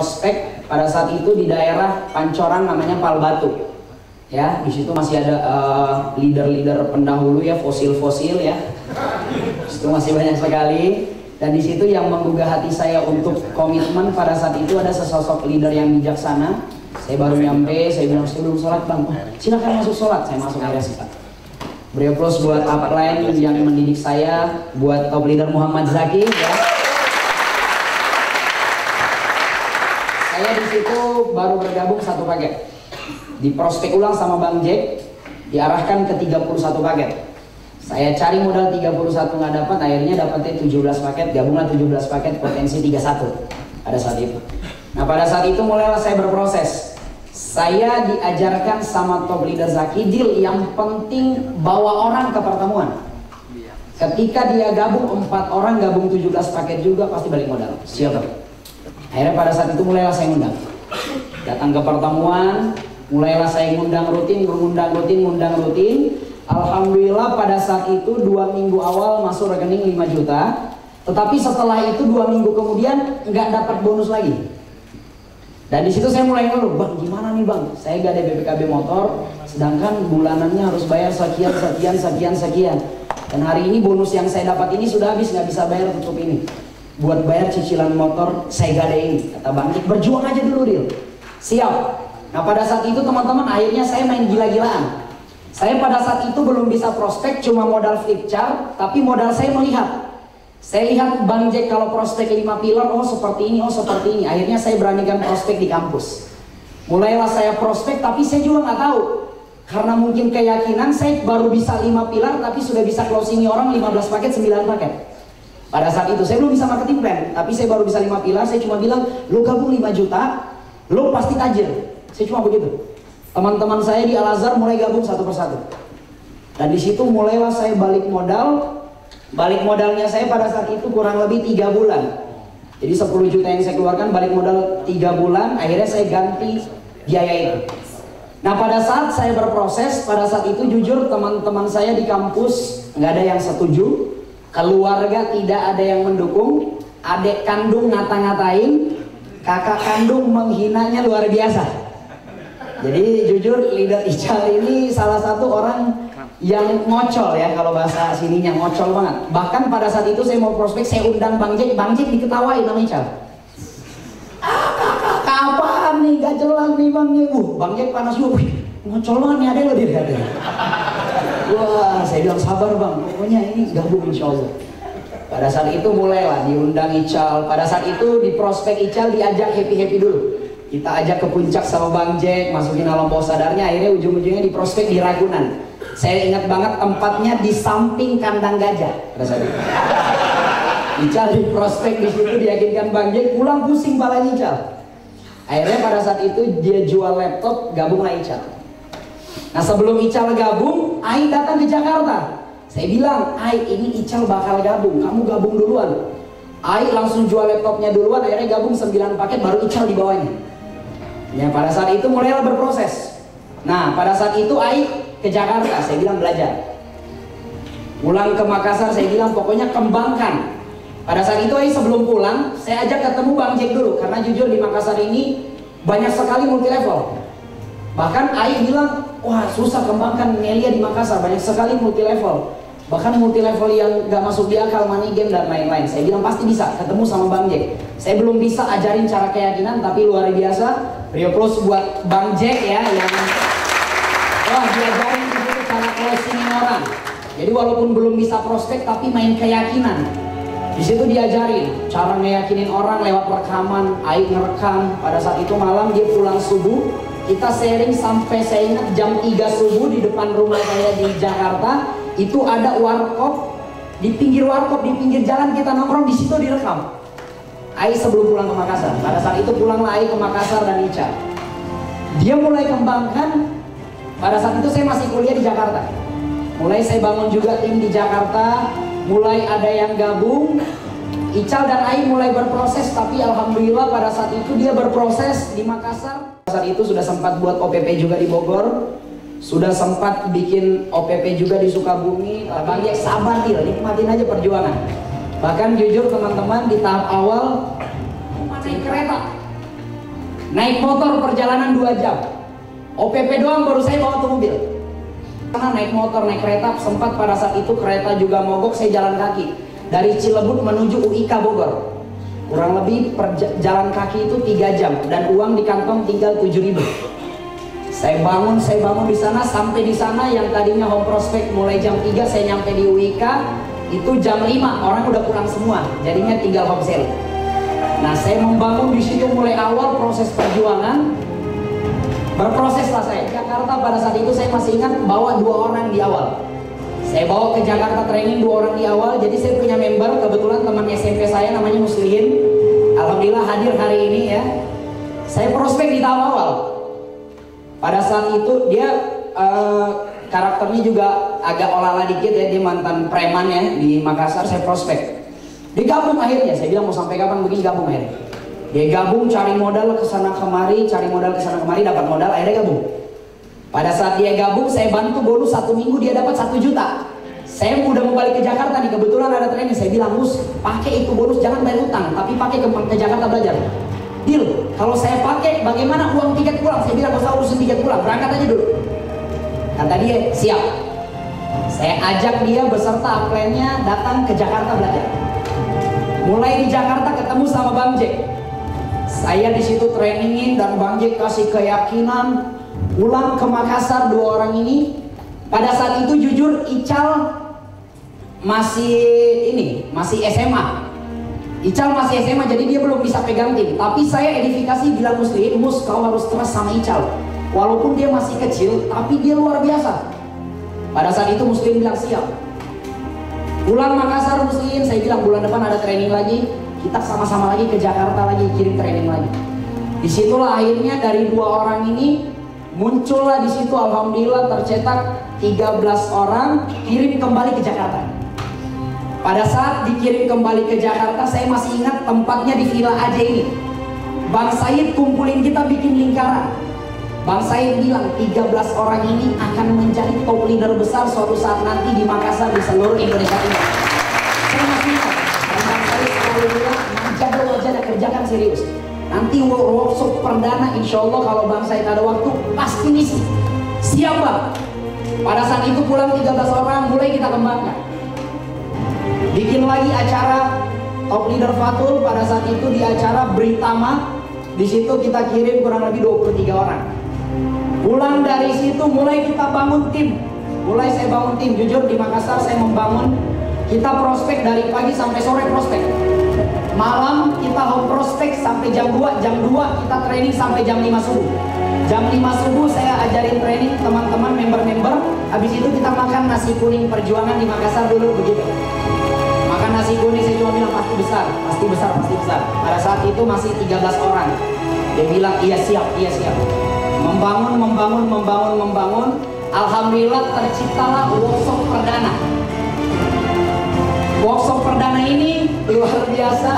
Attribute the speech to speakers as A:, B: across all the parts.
A: prospek pada saat itu di daerah Pancoran namanya Palbatu. Ya, di situ masih ada leader-leader pendahulu ya, fosil-fosil ya. Itu masih banyak sekali. Dan di situ yang menggugah hati saya untuk komitmen pada saat itu ada sesosok leader yang bijaksana. Saya baru nyampe, saya bilang saya belum sholat bang. Silakan masuk sholat, saya masuk aja sih pak. Beri aplaus buat upline yang mendidik saya, buat top leader Muhammad Zaki ya. Saya di situ baru bergabung 1 paket. Di prospek ulang sama Bang Jack, diarahkan ke 31 paket. Saya cari modal 31 nggak dapat, akhirnya dapatnya 17 paket, gabunglah 17 paket, potensi 31 pada saat itu. Nah pada saat itu mulailah saya berproses. Saya diajarkan sama top leader Zaki, deal yang penting bawa orang ke pertemuan. Ketika dia gabung 4 orang, gabung 17 paket juga, pasti balik modal. Siap. Akhirnya pada saat itu mulailah saya ngundang. Datang ke pertemuan, mulailah saya ngundang rutin. Alhamdulillah pada saat itu 2 minggu awal masuk rekening 5 juta. Tetapi setelah itu 2 minggu kemudian nggak dapat bonus lagi. Dan di situ saya mulai ngeluh, bang gimana nih bang? Saya gak ada BPKB motor, sedangkan bulanannya harus bayar sekian. Dan hari ini bonus yang saya dapat ini sudah habis, nggak bisa bayar tutup ini. Buat bayar cicilan motor saya gak ada ini. Kata Bang Dik, berjuang aja dulu Dil. Siap. Nah pada saat itu teman-teman akhirnya saya main gila-gilaan. Saya pada saat itu belum bisa prospek, cuma modal flip chart, tapi modal saya melihat. Saya lihat Bang Jack kalau prospek 5 pilar, oh seperti ini, oh seperti ini. Akhirnya saya beranikan prospek di kampus. Mulailah saya prospek, tapi saya juga nggak tahu. Karena mungkin keyakinan saya baru bisa 5 pilar, tapi sudah bisa closing orang 15 paket, 9 paket. Pada saat itu saya belum bisa marketing plan, tapi saya baru bisa 5 pilar. Saya cuma bilang, lo gabung 5 juta, lo pasti tajir. Saya cuma begitu. Teman-teman saya di Al-Azhar mulai gabung satu persatu. Dan di situ mulailah saya balik modal. Balik modalnya saya pada saat itu kurang lebih 3 bulan. Jadi 10 juta yang saya keluarkan balik modal 3 bulan. Akhirnya saya ganti biaya itu. Nah pada saat saya berproses, pada saat itu jujur teman-teman saya di kampus nggak ada yang setuju. Keluarga tidak ada yang mendukung. Adik kandung ngata-ngatain, kakak kandung menghinanya luar biasa. Jadi jujur leader Ical ini salah satu orang yang ngocol ya, kalau bahasa sininya ngocol banget. Bahkan pada saat itu saya mau prospek, saya undang Bang Jack diketawain sama Ical. Kapan nih, gak jelas nih Bang Jack. Bang Jack panas juga, ngocol banget nih, ada yang lebih katanya. Wah, saya bilang sabar Bang, pokoknya ini gabung insya Allah. Pada saat itu mulailah diundang Ical. Pada saat itu di prospek Ical diajak happy-happy dulu. Kita ajak ke puncak sama Bang Jack, masukin alam bawah sadarnya, akhirnya ujung-ujungnya di prospek di Ragunan. Saya ingat banget tempatnya di samping kandang gajah. Pada saat itu Ical di prospek di situ diyakinkan Bang Jack, pulang pusing palanya Ical. Akhirnya pada saat itu dia jual laptop, gabunglah Ical. Nah sebelum Ical gabung, Ai datang ke Jakarta. Saya bilang, Ai ini Ical bakal gabung, kamu gabung duluan. Ai langsung jual laptopnya duluan, akhirnya gabung 9 paket, baru Ical di bawahnya. Ya pada saat itu mulailah berproses. Nah pada saat itu Ai ke Jakarta, saya bilang belajar. Pulang ke Makassar, saya bilang pokoknya kembangkan. Pada saat itu Ai sebelum pulang, saya ajak ketemu Bang Jack dulu. Karena jujur di Makassar ini banyak sekali multi level. Bahkan Ai bilang, wah susah kembangkan Nelia di Makassar, banyak sekali multi level. Bahkan multi level yang gak masuk di akal, money game dan lain-lain. Saya bilang pasti bisa, ketemu sama Bang Jack. Saya belum bisa ajarin cara keyakinan, tapi luar biasa. Beri aplaus buat Bang Jack ya, yang wah diajarin itu cara closingin orang. Jadi walaupun belum bisa prospek, tapi main keyakinan. Di situ diajarin cara ngeyakinin orang lewat rekaman. Aik ngerekam. Pada saat itu malam dia pulang subuh. Kita sharing sampai saya ingat jam 3 subuh di depan rumah saya di Jakarta. Itu ada warkop, di pinggir warkop, di pinggir jalan kita nongkrong, di situ direkam. Ai sebelum pulang ke Makassar. Pada saat itu pulanglah Ai ke Makassar dan Ica. Dia mulai kembangkan. Pada saat itu saya masih kuliah di Jakarta. Mulai saya bangun juga tim di Jakarta. Mulai ada yang gabung. Ical dan Ai mulai berproses, tapi alhamdulillah pada saat itu dia berproses di Makassar. Pada saat itu sudah sempat buat OPP juga di Bogor. Sudah sempat bikin OPP juga di Sukabumi. Bang Jack sabar dia, nikmatin aja perjuangan. Bahkan jujur teman-teman di tahap awal matiin kereta. Naik motor perjalanan 2 jam. OPP doang baru saya bawa tuh mobil. Karena naik motor, naik kereta, sempat pada saat itu kereta juga mogok, saya jalan kaki dari Cilebut menuju UIK Bogor. Kurang lebih jalan kaki itu 3 jam dan uang di kantong tinggal 7.000. Saya bangun di sana, sampai di sana yang tadinya home prospect mulai jam 3, saya nyampe di UIK itu jam 5, orang udah pulang semua, jadinya tinggal home sale. Nah, saya membangun di situ mulai awal proses perjuangan. Berproses lah saya. Jakarta pada saat itu saya masih ingat bawa 2 orang di awal. Saya bawa ke Jakarta training 2 orang di awal. Jadi saya punya member, kebetulan teman SMP saya namanya Muslihin. Alhamdulillah hadir hari ini ya. Saya prospek di tahap awal. Pada saat itu dia karakternya juga agak olahlah dikit ya. Dia mantan preman ya di Makassar. Saya prospek. Dia gabung akhirnya. Saya bilang mau sampai kapan begini, gabung akhirnya. Dia gabung, cari modal kesana kemari, dapat modal, akhirnya gabung. Pada saat dia gabung, saya bantu bonus 1 minggu, dia dapat 1 juta. Saya udah mau balik ke Jakarta nih, kebetulan ada training. Saya bilang, Mus, pakai itu bonus, jangan bayar utang, tapi pakai ke Jakarta belajar. Deal, kalau saya pakai, bagaimana uang tiket pulang? Saya bilang, gak usah urusin tiket pulang, berangkat aja dulu. Kata dia, siap. Saya ajak dia beserta upline-nya datang ke Jakarta belajar. Mulai di Jakarta ketemu sama Bang Jack. Saya di situ trainingin dan Bang Jack kasih keyakinan. Pulang ke Makassar 2 orang ini. Pada saat itu jujur Ical masih SMA. Ical masih SMA, jadi dia belum bisa pegang tim. Tapi saya edifikasi bilang Muslim, Mus, kau harus trust sama Ical. Walaupun dia masih kecil, tapi dia luar biasa. Pada saat itu Muslim bilang siap. Pulang Makassar Muslim, saya bilang bulan depan ada training lagi. Kita sama-sama lagi ke Jakarta lagi, kirim training lagi. Disitulah akhirnya dari 2 orang ini muncullah di situ, alhamdulillah tercetak 13 orang kirim kembali ke Jakarta. Pada saat dikirim kembali ke Jakarta, saya masih ingat tempatnya di Villa AJ ini. Bang Said kumpulin kita bikin lingkaran. Bang Said bilang 13 orang ini akan menjadi top leader besar suatu saat nanti di Makassar, di seluruh Indonesia ini. Saya masih ingat. Bang Said selalu bilang, jaga wajah, kerjakan serius. Nanti workshop perdana, insya Allah kalau Bang Said ada waktu, pasti ngisi. Siap Bang. Pada saat itu pulang 13 orang, mulai kita kembangkan. Bikin lagi acara Top Leader Fatul. Pada saat itu di acara Britama. Di situ kita kirim kurang lebih 23 orang. Pulang dari situ mulai kita bangun tim. Mulai saya bangun tim. Jujur di Makassar saya membangun. Kita prospek dari pagi sampai sore prospek. Malam kita home prospek sampai jam 2. Jam 2 kita training sampai jam 5 subuh. Jam 5 subuh saya ajarin training teman-teman member-member. Habis itu kita makan nasi kuning perjuangan di Makassar dulu begitu. Makan nasi kuning saya cuma bilang pasti besar, pasti besar, pasti besar. Pada saat itu masih 13 orang. Dia bilang iya siap, iya siap. Membangun. Alhamdulillah terciptalah workshop perdana. Workshop perdana ini luar biasa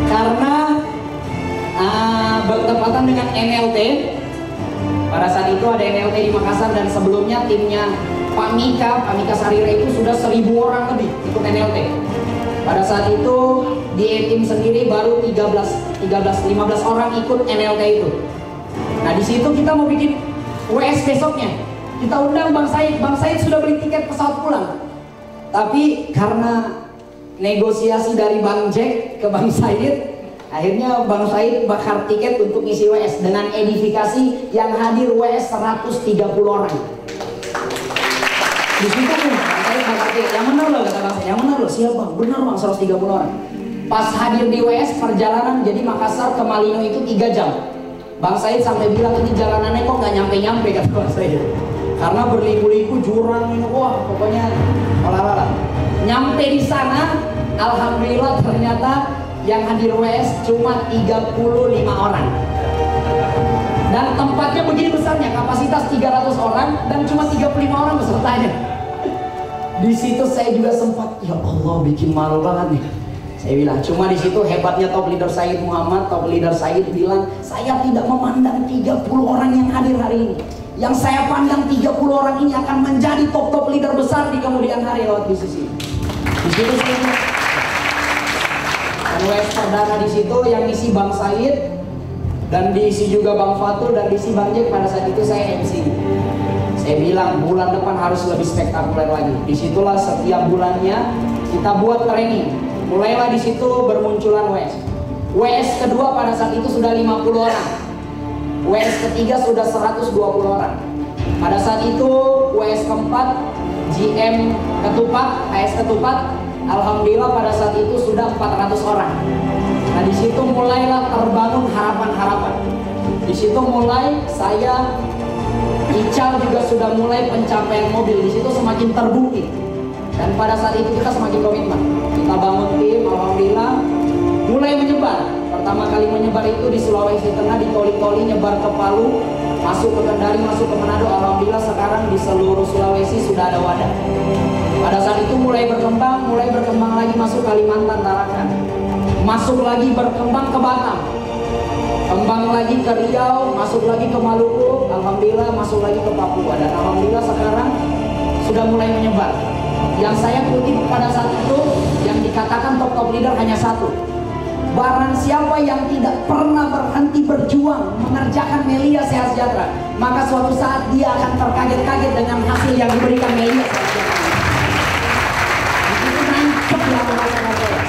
A: karena bertepatan dengan NLT. Pada saat itu ada NLT di Makassar dan sebelumnya timnya Pak Mika Sarira itu sudah 1000 orang lebih ikut NLT. Pada saat itu di tim sendiri baru 15 orang ikut NLT itu. Nah di situ kita mau bikin WS besoknya. Kita undang Bang Said. Bang Said sudah beli tiket pesawat pulang. Tapi karena negosiasi dari Bang Jack ke Bang Said, akhirnya Bang Said bakar tiket untuk ngisi WS dengan edifikasi yang hadir WS 130 orang. Di situ Bang Said bakar tiket. Yang benar loh kata Bang Said. Yang benar loh, siap Bang. Benar Bang, 130 orang. Pas hadir di WS perjalanan jadi Makassar ke Malino itu 3 jam. Bang Said sampai bilang ini jalanannya kok nggak nyampe-nyampe kata Bang Said. Karena berliku-liku jurang ini, wah pokoknya olah-olah. Nyampe di sana, alhamdulillah ternyata yang hadir WS cuma 35 orang. Dan tempatnya begini besarnya, kapasitas 300 orang dan cuma 35 orang pesertanya. Di situ saya juga sempat, ya Allah bikin malu banget nih. Saya bilang, cuma di situ hebatnya Top Leader Said Muhammad. Top Leader Said bilang, saya tidak memandang 30 orang yang hadir hari ini. Yang saya pandang 30 orang ini akan menjadi top leader besar di kemudian hari lewat bisnis ini. Di situ saya dan WS perdana di situ yang isi Bang Said, dan diisi juga Bang Fatul dan diisi Bang Jack. Pada saat itu saya MC. Saya bilang bulan depan harus lebih spektakuler lagi. Disitulah setiap bulannya kita buat training. Mulailah di situ bermunculan WS. WS kedua pada saat itu sudah 50 orang. WS ketiga sudah 120 orang. Pada saat itu WS keempat, GM Ketupat, AS Ketupat, alhamdulillah pada saat itu sudah 400 orang. Nah di situ mulailah terbangun harapan-harapan. Di situ mulai saya, Ical juga sudah mulai pencapaian mobil. Di situ semakin terbukti. Dan pada saat itu kita semakin komitmen. Kita bangun tim, alhamdulillah mulai menyebar. Pertama kali menyebar itu di Sulawesi Tengah, di Toli-Toli, nyebar ke Palu, masuk ke Kendari, masuk ke Manado. Alhamdulillah sekarang di seluruh Sulawesi sudah ada wadah. Pada saat itu mulai berkembang lagi masuk Kalimantan, Tarakan. Masuk lagi berkembang ke Batam. Kembang lagi ke Riau, masuk lagi ke Maluku, alhamdulillah masuk lagi ke Papua. Dan alhamdulillah sekarang sudah mulai menyebar. Yang saya kutip pada saat itu, yang dikatakan top leader hanya satu. Barang siapa yang tidak pernah berhenti berjuang mengerjakan Melia Sehat Sejahtera, maka suatu saat dia akan terkaget-kaget dengan hasil yang diberikan Melia Sehat Sejahtera. Itu nancep yang merasakan saya.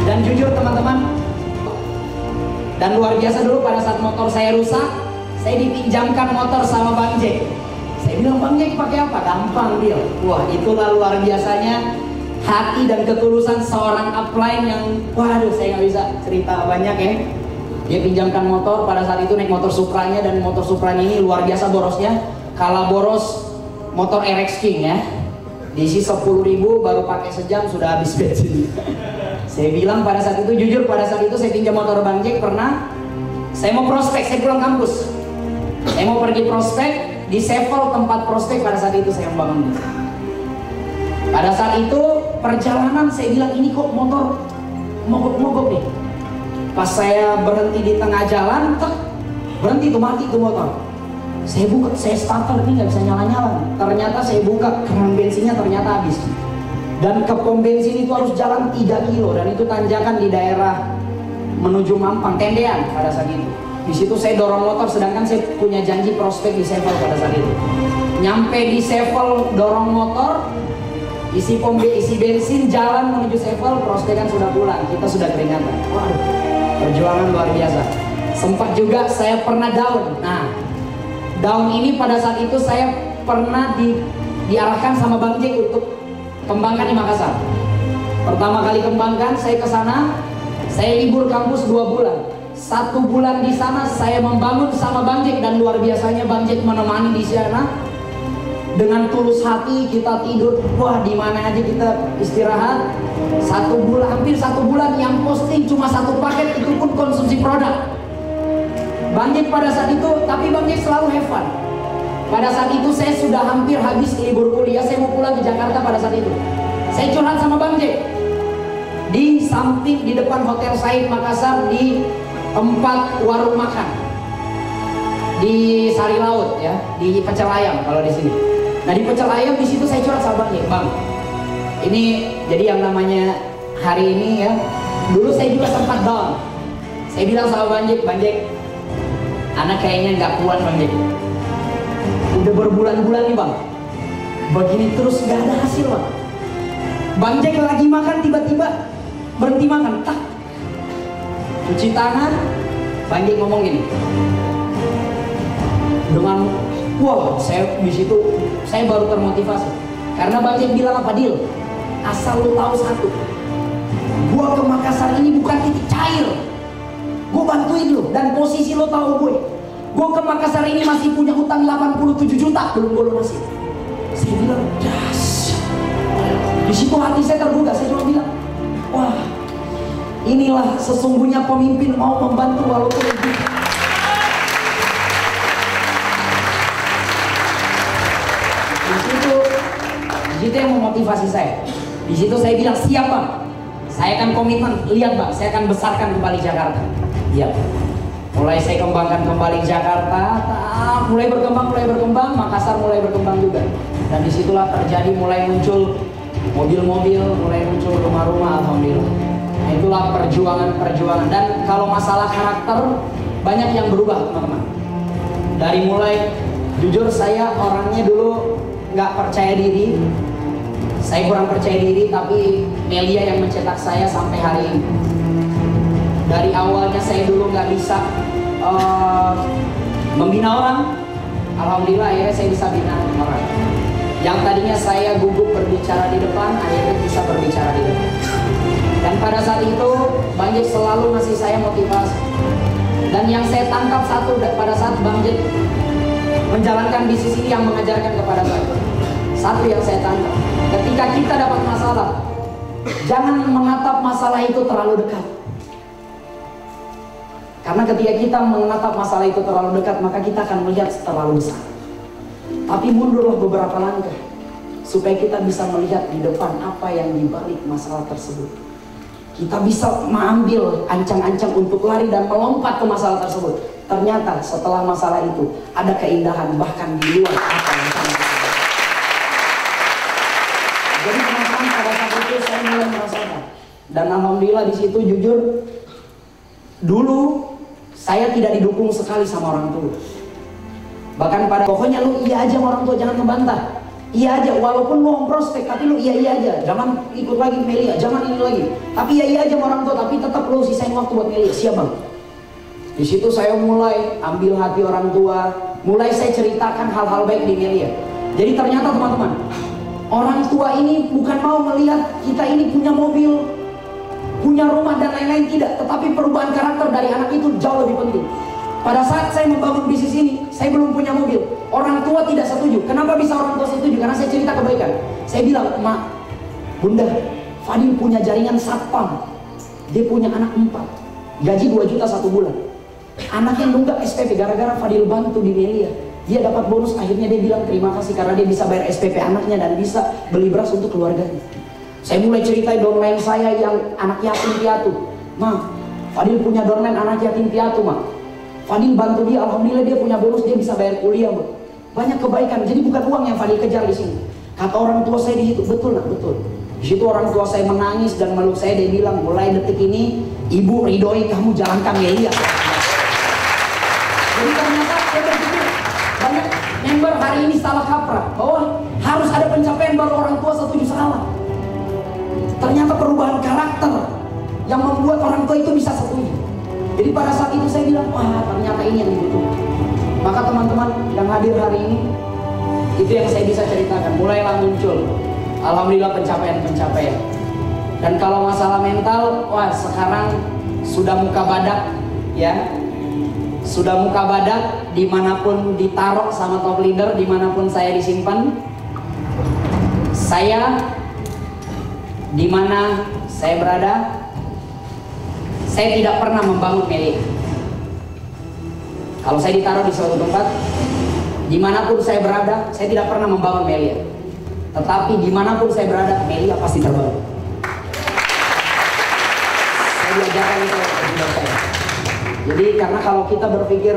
A: Dan jujur teman-teman, dan luar biasa dulu pada saat motor saya rusak, saya dipinjamkan motor sama Bang Jack. Saya bilang, Bang Jack pakai apa? Gampang dia. Wah, itulah luar biasanya hati dan ketulusan seorang upline yang, waduh, saya nggak bisa cerita banyak ya. Dia pinjamkan motor, pada saat itu naik motor Supranya, dan motor Supranya ini luar biasa borosnya. Kalah boros motor RX King ya. Diisi 10.000 baru pakai sejam sudah habis bensin. Saya bilang pada saat itu, jujur pada saat itu saya pinjam motor Bang Jack pernah. Saya mau prospek, saya pulang kampus. Saya mau pergi prospek di Sevel, tempat prospek pada saat itu saya membangun. Pada saat itu perjalanan saya bilang ini kok motor mogok-mogok nih. Pas saya berhenti di tengah jalan, berhenti tuh, mati tuh motor. Saya buka, saya starter ini nggak bisa nyala-nyala. Ternyata saya buka keran bensinnya ternyata habis. Dan ke pom bensin itu harus jalan 3 kilo dan itu tanjakan di daerah menuju Mampang, Tendean pada saat itu. Di situ saya dorong motor, sedangkan saya punya janji prospek di Sevel pada saat itu. Nyampe di Sevel dorong motor, isi bensin, jalan menuju Sevel, prospek kan sudah pulang, kita sudah keringatan. Waduh, perjuangan luar biasa. Sempat juga saya pernah down. Nah, down ini pada saat itu saya pernah diarahkan sama Bang Jack untuk kembangkan di Makassar. Pertama kali kembangkan, saya ke sana, saya libur kampus 2 bulan. 1 bulan di sana saya membangun sama Bang Jack, dan luar biasanya Bang Jack menemani di sana. Dengan tulus hati kita tidur, wah di mana aja kita istirahat. 1 bulan, hampir 1 bulan yang posting cuma 1 paket, itu pun konsumsi produk. Bang Jack pada saat itu, tapi Bang Jack selalu have fun. Pada saat itu saya sudah hampir habis libur kuliah, saya mau pulang ke Jakarta pada saat itu. Saya curhat sama Bang Jack. Di samping, di depan Hotel Said Makassar, di tempat warung makan. Di Sari Laut ya, di Pecel Ayam kalau di sini. Nah di Pecel Ayam di situ saya curhat sama Bang Jack. Bang, ini jadi yang namanya hari ini ya, dulu saya juga sempat down. Saya bilang sama Bang Jack, anak kayaknya nggak kuat Bang Jack. Udah berbulan-bulan nih Bang, begini terus nggak ada hasil Bang. Bang Jack lagi makan tiba-tiba berhenti makan, cuci tangan. Bang Jack ngomong gini, dengan wah, saya di situ saya baru termotivasi karena Bang Jack bilang apa, Dil, asal lu tahu satu, gua ke Makassar ini bukan titik cair, gua bantuin lu, dan posisi lu tahu gue ke Makassar ini masih punya hutang 87 juta belum gue lunasin. Saya bilang, das. Di situ hati saya terbuka, saya cuma bilang, wah, inilah sesungguhnya pemimpin mau membantu walaupun itu. Di situ yang memotivasi saya. Di situ saya bilang, siap Bang, saya akan komitmen. Lihat Bang, saya akan besarkan kembali Jakarta. Iya. Mulai saya kembangkan kembali Jakarta, mulai berkembang, Makassar mulai berkembang juga. Dan disitulah terjadi mulai muncul mobil-mobil, mulai muncul rumah-rumah, alhamdulillah. Nah itulah perjuangan. Dan kalau masalah karakter, banyak yang berubah teman-teman. Dari mulai, jujur saya orangnya dulu nggak percaya diri. Saya kurang percaya diri, tapi Melia yang mencetak saya sampai hari ini. Dari awalnya saya dulu nggak bisa membina orang, alhamdulillah akhirnya saya bisa bina orang. Yang tadinya saya gugup berbicara di depan, akhirnya bisa berbicara di depan. Dan pada saat itu, Bang Jack selalu ngasih saya motivasi. Dan yang saya tangkap satu pada saat Bang Jack menjalankan bisnis ini yang mengajarkan kepada saya. Satu yang saya tangkap, ketika kita dapat masalah, jangan menatap masalah itu terlalu dekat. Karena ketika kita menatap masalah itu terlalu dekat, maka kita akan melihat terlalu besar. Tapi mundurlah beberapa langkah, supaya kita bisa melihat di depan apa yang dibalik masalah tersebut. Kita bisa mengambil ancang-ancang untuk lari dan melompat ke masalah tersebut. Ternyata setelah masalah itu, ada keindahan bahkan di luar apa yang kita lakukan. Jadi teman-teman, pada saat itu saya mulai merasakan. Dan alhamdulillah di situ jujur, dulu saya tidak didukung sekali sama orang tua. Bahkan pokoknya lu iya aja sama orang tua, jangan membantah. Iya aja, walaupun lu om prospek, tapi lu iya aja. Jangan ikut lagi Melia, jangan ini lagi. Tapi iya aja sama orang tua, tapi tetap lu sisain waktu buat Melia. Siap bang? Di situ saya mulai ambil hati orang tua, mulai saya ceritakan hal-hal baik di Melia. Jadi ternyata teman-teman, orang tua ini bukan mau melihat kita ini punya mobil, punya rumah dan lain-lain, tidak. Tetapi perubahan karakter dari anak itu jauh lebih penting. Pada saat saya membangun bisnis ini, saya belum punya mobil. Orang tua tidak setuju. Kenapa bisa orang tua setuju? Karena saya cerita kebaikan. Saya bilang, Mak, Bunda, Fadil punya jaringan satpam. Dia punya anak 4. Gaji 2 juta 1 bulan. Anaknya nunggak SPP gara-gara Fadil bantu di Melia. Dia dapat bonus, akhirnya dia bilang terima kasih karena dia bisa bayar SPP anaknya dan bisa beli beras untuk keluarganya. Saya mulai ceritain downline saya yang anak yatim piatu. Ma, Fadil punya downline anak yatim piatu, Ma. Fadil bantu dia, alhamdulillah dia punya bonus, dia bisa bayar kuliah, Ma. Banyak kebaikan, jadi bukan uang yang Fadil kejar di sini. Kata orang tua saya di situ, betul nak, betul. Di situ orang tua saya menangis dan meluk saya, dia bilang, mulai detik ini, Ibu ridhoi kamu jalankan Melia. Jadi ternyata saya berpikir, banyak member hari ini salah kaprah, bahwa harus ada pencapaian baru orang tua setuju, salah. Ternyata perubahan karakter yang membuat orang tua itu bisa setuju. Jadi pada saat itu saya bilang, wah ternyata ini yang dibutuhkan. Maka teman-teman yang hadir hari ini, itu yang saya bisa ceritakan. Mulailah muncul, alhamdulillah pencapaian-pencapaian. Dan kalau masalah mental, wah sekarang sudah muka badak, ya. Sudah muka badak, dimanapun ditaruh sama top leader, dimanapun saya disimpan. Saya, dimana saya berada, saya tidak pernah membangun Melia. Kalau saya ditaruh di suatu tempat, dimanapun saya berada, saya tidak pernah membangun Melia. Tetapi dimanapun saya berada, Melia pasti terbangun. Saya diajarkan itu oleh ibu saya. Jadi karena kalau kita berpikir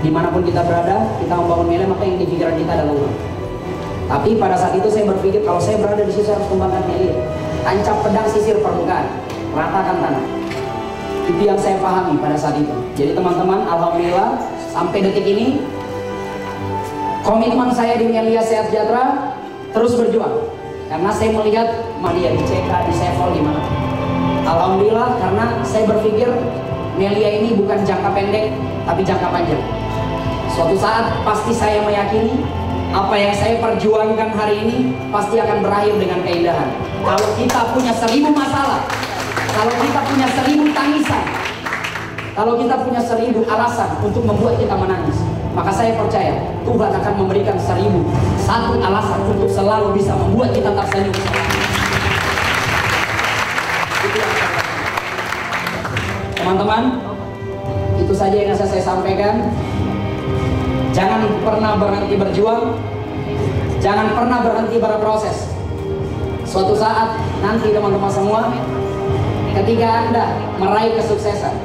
A: dimanapun kita berada, kita membangun Melia, maka yang di pikiran kita adalah uang. Tapi pada saat itu saya berpikir kalau saya berada di situ saya harus kembangkan Melia. Tancap pedang sisir permukaan, ratakan tanah. Itu yang saya pahami pada saat itu. Jadi teman-teman, alhamdulillah sampai detik ini komitmen saya di Melia Sehat Sejahtera terus berjuang. Karena saya melihat Melia di CK, di Sevel, di mana. Alhamdulillah karena saya berpikir Melia ini bukan jangka pendek tapi jangka panjang. Suatu saat pasti saya meyakini apa yang saya perjuangkan hari ini pasti akan berakhir dengan keindahan. Kalau kita punya 1000 masalah, kalau kita punya 1000 tangisan, kalau kita punya 1000 alasan untuk membuat kita menangis, maka saya percaya Tuhan akan memberikan 1001 alasan untuk selalu bisa membuat kita tersenyum. Itu yang saya katakan. Teman-teman, itu saja yang bisa saya sampaikan. Jangan pernah berhenti berjuang, jangan pernah berhenti berproses. Suatu saat nanti teman-teman semua, ketika Anda meraih kesuksesan,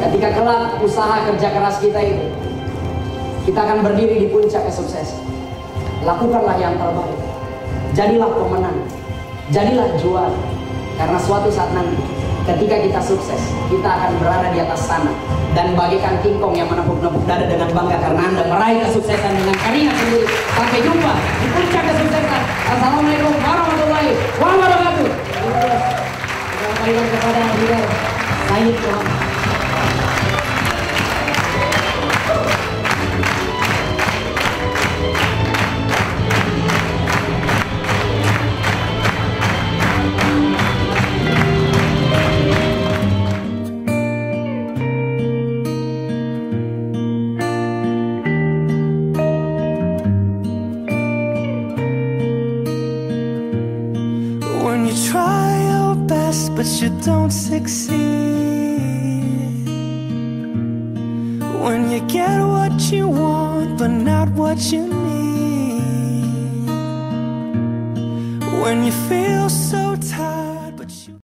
A: ketika kelak usaha kerja keras kita itu, kita akan berdiri di puncak kesuksesan. Lakukanlah yang terbaik, jadilah pemenang, jadilah juara. Karena suatu saat nanti ketika kita sukses, kita akan berada di atas sana dan bagaikan kingkong yang menepuk-nepuk dada dengan bangga karena Anda meraih kesuksesan dengan keringat sendiri. Sampai jumpa di puncak kesuksesan. Assalamualaikum warahmatullahi wabarakatuh. Terima kasih kepada Leader Said.
B: When you try your best but you don't succeed, when you get what you want but not what you need, when you feel so